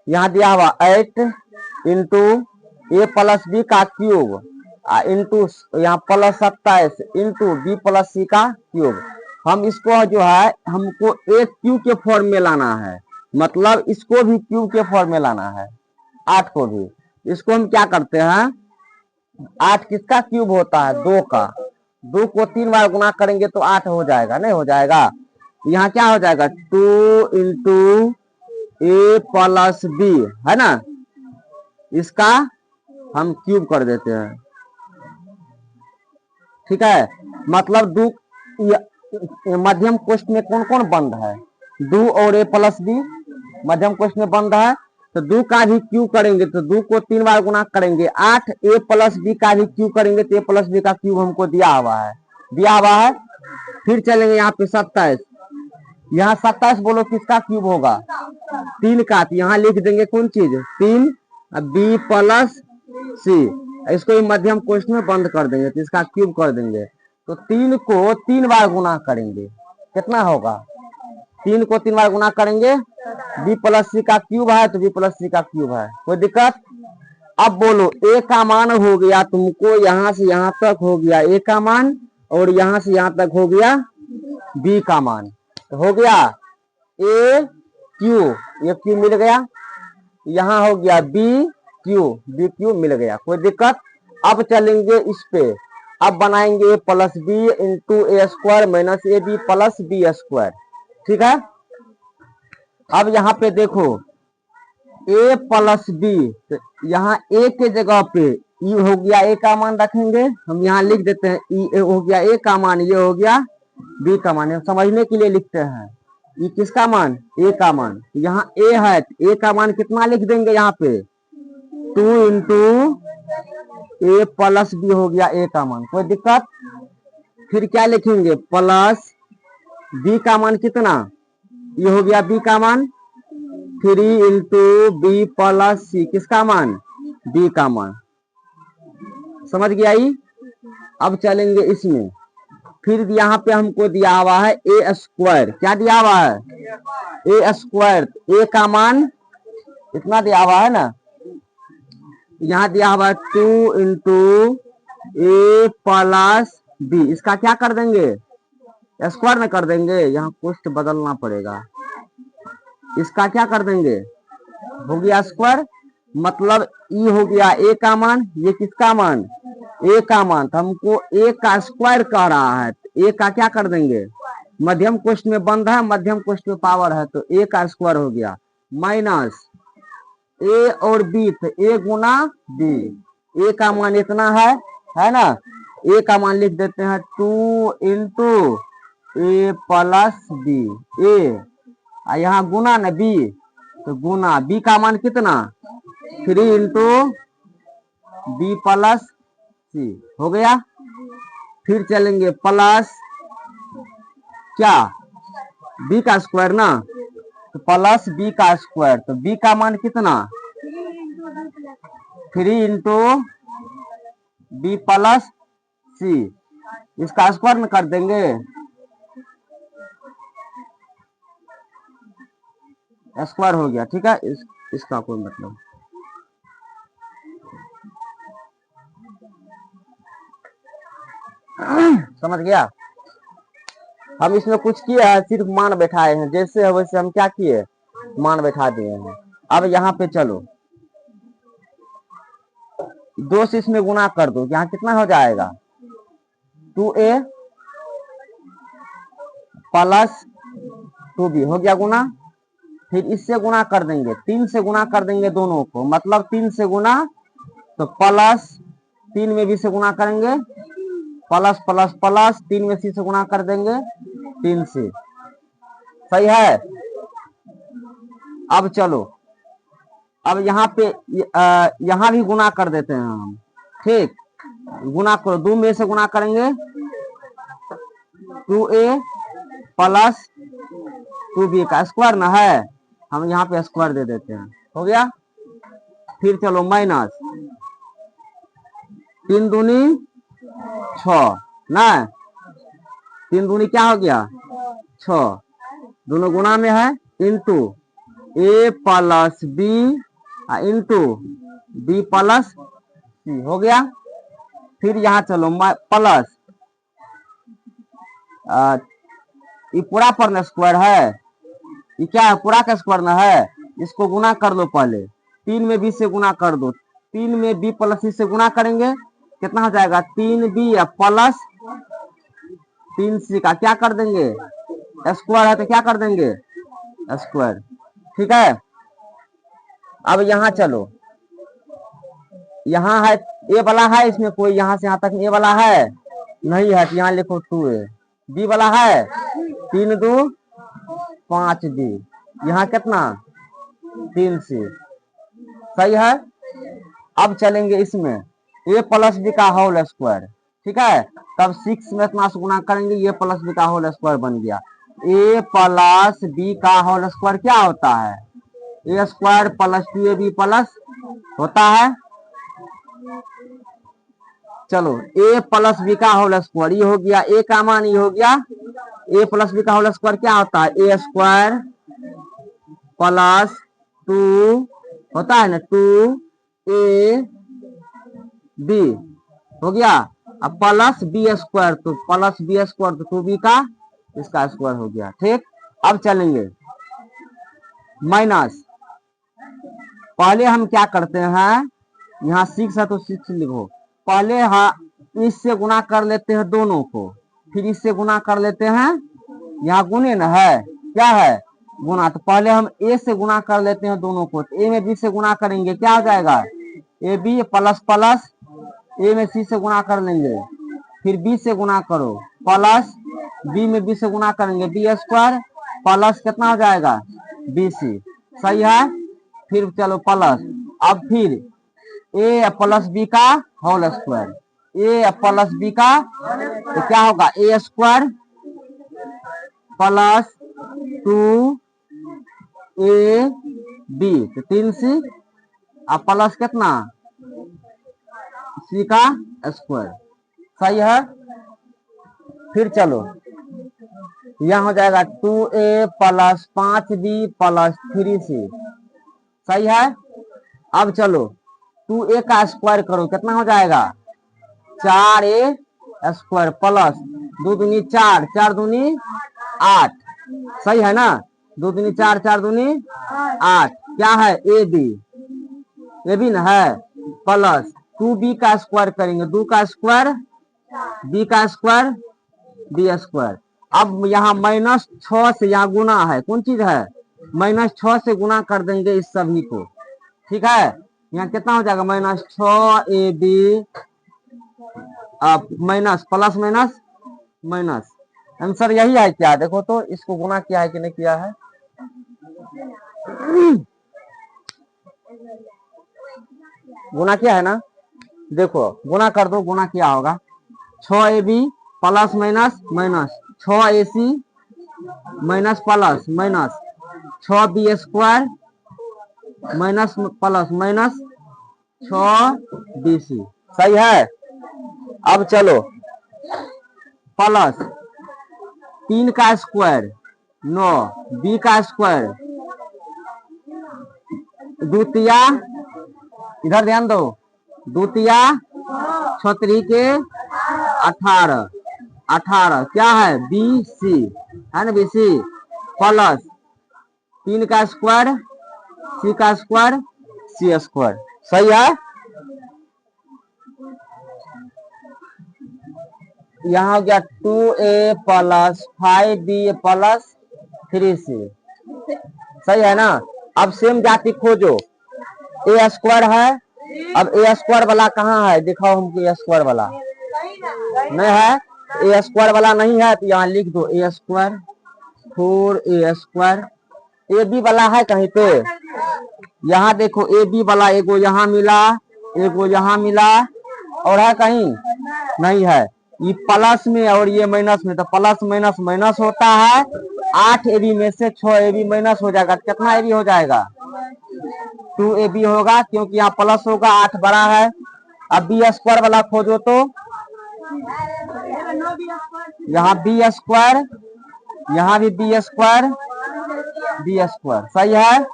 यहाँ दिया हुआ 8 इंटू ए प्लस बी का क्यूब इंटू यहाँ प्लस 27 इंटू बी प्लस सी का क्यूब। हम इसको जो है हमको एक क्यू के फॉर्म में लाना है, मतलब इसको भी क्यू के फॉर्म में लाना है, 8 को भी। इसको हम क्या करते हैं, 8 किसका क्यूब होता है, 2 का। 2 को 3 बार गुना करेंगे तो 8 हो जाएगा, नहीं हो जाएगा। यहाँ क्या हो जाएगा 2 इंटू ए प्लस बी है ना, इसका हम क्यूब कर देते हैं। ठीक है, मतलब मध्यम कोष्ठ में कौन कौन बंद है, 2 और ए प्लस बी मध्यम कोष्ठ में बंद है, तो 2 का भी क्यूब करेंगे तो 2 को 3 बार गुना करेंगे 8। ए प्लस बी का भी क्यूब करेंगे तो ए प्लस बी का क्यूब हमको दिया हुआ है। फिर चलेंगे यहाँ पे 27, यहाँ 27 बोलो किसका क्यूब होगा, 3 का। तो यहाँ लिख देंगे कौन चीज, 3 बी प्लस सी, इसको मध्यम कोष्ठ में बंद कर देंगे तो इसका क्यूब कर देंगे। तो 3 को 3 बार गुना करेंगे, कितना होगा, 3 को 3 बार गुना करेंगे, बी प्लस सी का क्यूब है तो बी प्लस सी का क्यूब है, कोई दिक्कत। अब बोलो ए का मान हो गया तुमको, यहां से यहां तक हो गया ए का मान, और यहां से यहां तक हो गया बी का मान। तो हो गया ए क्यू, ये क्यू मिल गया, यहाँ हो गया बी क्यू मिल गया, कोई दिक्कत। अब चलेंगे इस पे, अब बनाएंगे plus B into A square minus A B plus B square. ठीक है, अब यहाँ पे देखो ए प्लस बी, तो यहाँ ए के जगह पे ई हो गया, ए का मान रखेंगे, हम यहाँ लिख देते हैं ई हो गया ए का मान, ये हो गया बी का मान, समझने के लिए लिखते हैं। ये किसका मान, ए का मान, यहाँ ए है, ए का मान कितना लिख देंगे यहाँ पे 2 इंटू ए प्लस बी हो गया ए का मान, कोई दिक्कत। फिर क्या लिखेंगे प्लस बी का मान कितना, ये हो गया बी का मान, 3 इंटू बी प्लस सी, किसका मान, बी का मान, समझ गया ये। अब चलेंगे इसमें, फिर यहाँ पे हमको दिया हुआ है ए स्क्वायर, क्या दिया हुआ है ए स्क्वायर, ए का मान इतना दिया हुआ है ना, यहाँ दिया हुआ है 2 इंटू ए प्लस बी, इसका क्या कर देंगे स्क्वायर में कर देंगे, यहाँ कुछ बदलना पड़ेगा, इसका क्या कर देंगे, हो गया स्क्वायर, मतलब ई हो गया ए का मान, ये किसका मान ए का मान, तो हमको ए का स्क्वायर कह रहा है, ए का क्या कर देंगे, मध्यम कोष्ठ में बंद है, मध्यम कोष्ठ में पावर है, तो ए का स्क्वायर हो गया माइनस ए और बी, तो ए गुना बी, ए का मान इतना है ना, ए का मान लिख देते हैं 2 इंटू ए प्लस बी, ए यहाँ गुना ना बी, तो गुना बी का मान कितना 3 इंटू बी प्लस सी, हो गया। फिर चलेंगे प्लस क्या बी का स्क्वायर ना, तो प्लस बी का स्क्वायर, तो बी का मान कितना 3 इंटू बी प्लस सी, इसका स्क्वायर में कर देंगे, स्क्वायर हो गया। ठीक है, इसका कोई मतलब, समझ गया। हम इसमें कुछ किए हैं, सिर्फ मान बैठाए हैं, जैसे है वैसे हम क्या किए, मान बैठा दिए हैं। अब यहाँ पे चलो 2 से इसमें गुना कर दो, यहाँ कितना हो जाएगा 2a प्लस 2b, हो गया गुना। फिर इससे गुना कर देंगे, 3 से गुना कर देंगे दोनों को, मतलब 3 से गुना, तो प्लस 3 में b से गुना करेंगे, प्लस प्लस प्लस 3 में c से गुना कर देंगे 3 से, सही है। अब चलो, अब यहाँ पे यहाँ भी गुना कर देते हैं हम, ठीक, गुना करो, 2 में से गुना करेंगे 2a प्लस 2b का स्क्वायर ना है, हम यहाँ पे स्क्वायर दे देते हैं, हो गया। फिर चलो माइनस 3 दूनी 6 ना, 3 दूनी क्या हो गया 6, दोनों गुना में है, into A plus B into B plus C हो गया। फिर यहाँ चलो प्लस ये पूरा पर न स्क्वायर है, ये क्या है पूरा का स्क्वायर ना है, इसको गुना कर लो पहले, 3 में बी से गुना कर दो, 3 में बी प्लस सी से गुना करेंगे कितना हो जाएगा 3b प्लस 3c का क्या कर देंगे स्क्वायर है तो क्या कर देंगे स्क्वायर। ठीक है, अब यहाँ चलो, यहाँ है ए वाला है, इसमें कोई यहाँ से यहाँ तक ए वाला है नहीं है तो यहाँ लिखो 2a, बी वाला है 3 2 5b, यहाँ कितना 3c, सही है। अब चलेंगे इसमें a प्लस बी का होल स्क्वायर, ठीक है, तब 6 में इतना से गुना करेंगे, ये प्लस बी का होल स्क्वायर बन गया। a प्लस बी का होल स्क्वायर क्या होता है ए स्क्वायर प्लस 2ab प्लस होता है। चलो a प्लस बी का होल स्क्वायर ये हो गया, a का मान ये हो गया, a प्लस बी का होल स्क्वायर क्या होता है ए स्क्वायर प्लस 2 होता है ना 2ab हो गया, अब प्लस बी स्क्वायर तो प्लस बी स्क्वायर तो 2b का इसका स्क्वायर हो गया। ठीक, अब चलेंगे माइनस, पहले हम क्या करते हैं, यहाँ 6 है तो 6 लिखो, पहले इससे गुना कर लेते हैं दोनों को, फिर इससे गुना कर लेते हैं, यहाँ गुने न है क्या है गुना, तो पहले हम a से गुना कर लेते हैं दोनों को, तो a में b से गुना करेंगे क्या हो जाएगा ab प्लस प्लस a में c से गुना कर लेंगे, फिर b से गुना करो प्लस b में b से गुना करेंगे b स्क्वायर प्लस कितना हो जाएगा bc, सही है। फिर चलो प्लस, अब फिर a प्लस बी का whole square, a plus B का तो क्या होगा a स्क्वायर प्लस 2ab तो 3c अब प्लस कितना c का स्क्वायर, सही है। फिर चलो यहाँ हो जाएगा 2a plus 5b plus 3c, सही है। अब चलो 2a का स्क्वायर करो कितना हो जाएगा 4a स्क्वायर प्लस 2 दूनी 4 4 दूनी 8, सही है ना, 2 दूनी 4 4 दूनी 8, क्या है ab न है, प्लस 2b का स्क्वायर करेंगे 2 का स्क्वायर b का स्क्वायर b स्क्वायर। अब यहाँ माइनस 6 से यहाँ गुना है, कौन चीज है माइनस 6 से गुना कर देंगे इस सभी को, ठीक है, यहाँ कितना हो जाएगा minus 6ab minus plus minus minus, answer यही है क्या, देखो तो इसको गुना किया है कि नहीं किया है, गुना किया है ना, देखो गुना कर दो, गुना किया होगा 6ab plus minus minus 6ac minus plus minus 6b square minus plus minus 6bc, सही है। अब चलो प्लस 3 का स्क्वायर 9 b का स्क्वायर द्वितीया, इधर ध्यान दो, द्वितीया 6 के 18 18 क्या है bc है ना bc प्लस 3 का स्क्वायर c का स्क्वायर c स्क्वायर, सही है। यहाँ हो गया 2a plus 5b plus 3c, सही है ना। अब सेम जाति खोजो, a स्क्वायर है, अब a स्क्वायर वाला कहाँ है दिखाओ हमको, a स्क्वायर वाला नहीं है, a स्क्वायर वाला नहीं है तो यहाँ लिख दो a square 4a square, A B वाला है कहीं पे, यहाँ देखो ए बी वाला एगो यहाँ मिला एगो यहाँ मिला और है कहीं नहीं है, ये प्लस में और ये माइनस में, तो प्लस माइनस माइनस होता है, 8ab में से 6ab माइनस हो जाएगा, कितना ab हो जाएगा 2ab होगा, क्योंकि यहाँ प्लस होगा 8 बड़ा है। अब बी स्क्वायर वाला खोजो तो यहाँ बी स्क्वायर, यहाँ भी बी स्क्वायर बी स्क्वायर, सही है।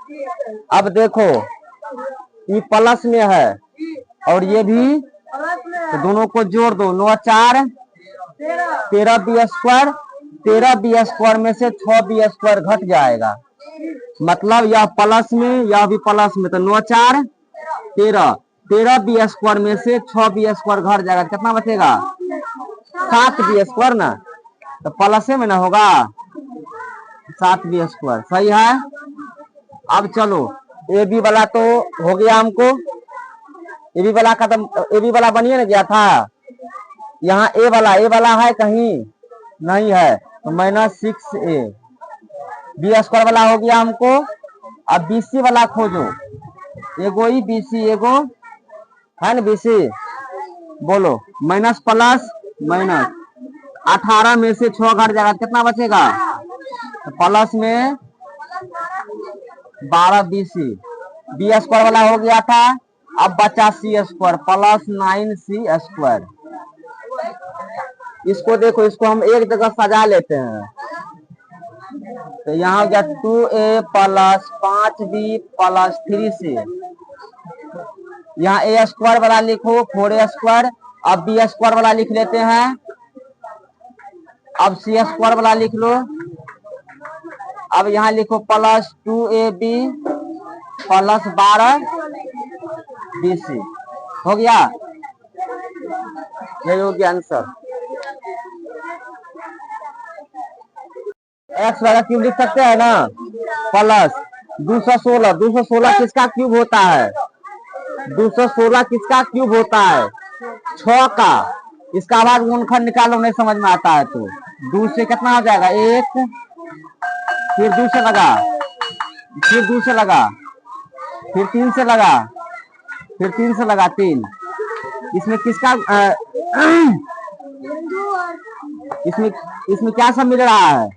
अब देखो ये प्लस में है और ये भी, तो दोनों को जोड़ दो, 9 4 13 बी स्क्वायर, 13 बी स्क्वायर में से 6 बी स्क्वायर घट जाएगा, मतलब यह प्लस में यह भी प्लस में, तो 9 4 13, 13 बी स्क्वायर में से 6 बी स्क्वायर घट जाएगा, कितना बचेगा 7 बी स्क्वायर ना, तो प्लस में ना होगा 7 बी स्क्वायर, सही है। अब चलो ए बी वाला तो हो गया हमको, ए बी वाला खत्म, ए बी वाला बनिए ना गया था, यहाँ ए वाला है कहीं नहीं है, तो -6a, बी स्क्वायर वाला हो गया हमको। अब बीसी वाला खोजो, एगो ही बीसी, एगो है ना बीसी, बोलो माइनस प्लस माइनस, 18 में से 6 घट जाएगा, कितना बचेगा, तो प्लस में 12 बीसी, बी स्क्वायर वाला हो गया था। अब बचा सी स्क्वायर प्लस 9c स्क्वायर, इसको देखो, इसको हम एक जगह सजा लेते हैं, तो यहाँ हो गया 2a plus 5b plus 3c, यहाँ ए स्क्वायर वाला लिखो 4a स्क्वायर, अब बी स्क्वायर वाला लिख लेते हैं, अब सी स्क्वायर वाला लिख लो, अब यहाँ लिखो प्लस 2ab प्लस 12 bc, हो गया, यही हो गया आंसर। एक्स वाला क्यूब लिख सकते हैं ना, प्लस 216, 216 किसका क्यूब होता है, 216 किसका क्यूब होता है 6 का, इसका बाद गुणनखंड निकालो, नहीं समझ में आता है तो 2 से कितना हो जाएगा 1, फिर 2 से लगा, फिर 2 से लगा, फिर 3 से लगा, फिर 3 से लगा 3, इसमें किसका इसमें क्या सब मिल रहा है,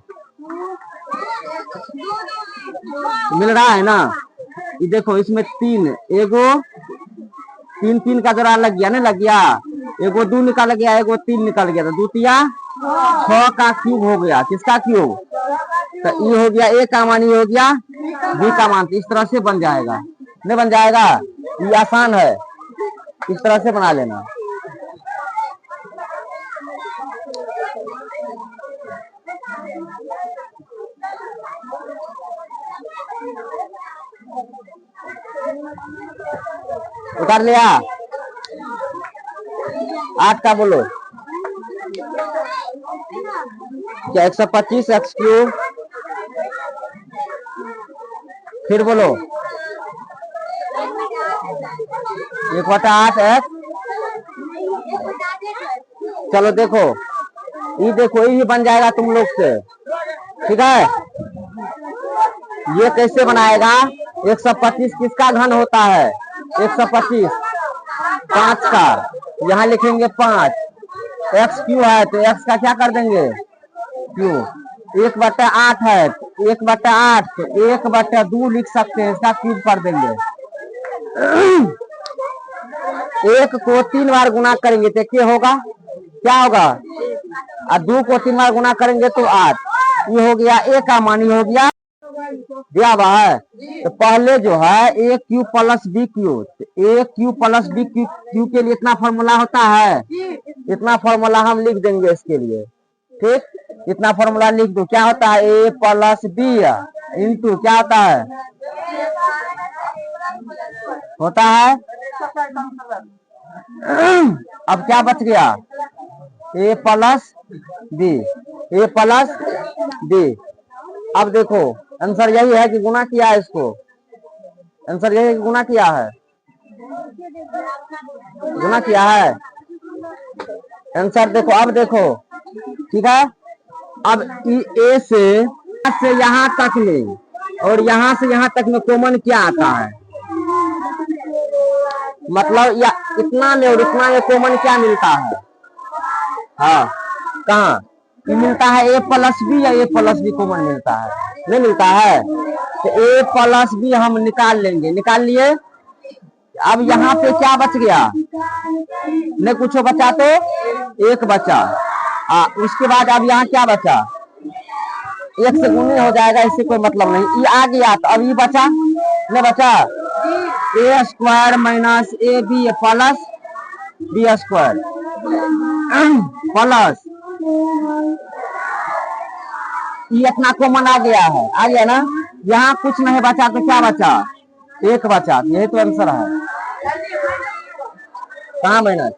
मिल रहा है ना, ये देखो इसमें 3, एगो 3 का जरा लग गया, नहीं लग गया, एगो 2 निकल गया, एगो 3 निकल गया, तो 2 तिया 6 का क्यूब हो गया, किसका क्यूब, तो ये हो गया ए का मान, ये हो गया बी का मान, इस तरह से बन जाएगा, नहीं बन जाएगा, ये आसान है, इस तरह से बना लेना। उतार लिया, 8 का बोलो, क्या 125 एक्स क्यूब, फिर बोलो 1/8 एक्स, चलो देखो ये बन जाएगा तुम लोग से, ठीक है। ये कैसे बनाएगा, 125 किसका घन होता है, 125 5 का, यहाँ लिखेंगे 5, एक्स क्यू है तो एक्स का क्या कर देंगे क्यू, 1/8 है, 1/8 तो 1/2 लिख सकते हैं, इसका क्यूब कर देंगे। 1 को 3 बार गुना करेंगे तो क्या होगा, क्या होगा, और 2 को 3 बार गुना करेंगे तो 8, ये हो गया ए का मान, ये हो गया दिया हुआ है। तो पहले जो है ए क्यू प्लस बी क्यू, ए क्यू प्लस बी क्यू के लिए इतना फॉर्मूला होता है, इतना फॉर्मूला हम लिख देंगे इसके लिए, ठीक, इतना फॉर्मूला लिख दो, क्या होता है ए प्लस बी इंटू क्या होता है, अब क्या बच गया ए प्लस बी, ए प्लस बी। अब देखो आंसर यही है कि गुना किया है, इसको आंसर यही है कि गुना किया है, गुना किया है आंसर, देखो अब देखो, ठीक है। अब ए से यहाँ तक में और यहाँ से यहाँ तक में कॉमन क्या आता है, मतलब या इतना में और इतना में कॉमन क्या मिलता है, हाँ कहाँ मिलता है, ए प्लस बी या ए प्लस बी कॉमन मिलता है, नहीं मिलता है, तो ए प्लस बी हम निकाल लेंगे, निकाल लिए। अब यहाँ पे क्या बच गया, नहीं कुछ बचा तो 1 बचा, उसके बाद अब यहाँ क्या बचा, 1 से गुनी हो जाएगा, इससे कोई मतलब नहीं। ये आ गया तो अब ये बचा, नहीं बचा, A square minus A B plus B square plus ये अपना कॉमन आ गया है, आ गया ना। यहाँ कुछ नहीं बचा तो क्या बचा, 1 बचा, यही तो आंसर है। कहाँ माइनस,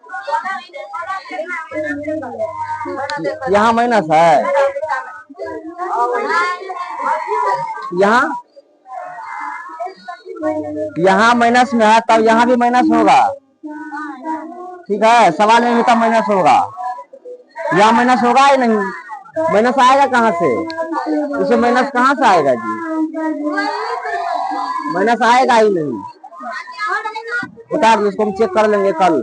यहाँ माइनस है, यहाँ माइनस में है, तब यहाँ भी माइनस होगा। ठीक है, सवाल में भी तब माइनस होगा, यहाँ माइनस होगा ही नहीं। माइनस आएगा कहाँ से, इसमें माइनस कहाँ से आएगा जी, माइनस आएगा ही नहीं। बता दो, इसको हम चेक कर लेंगे कल।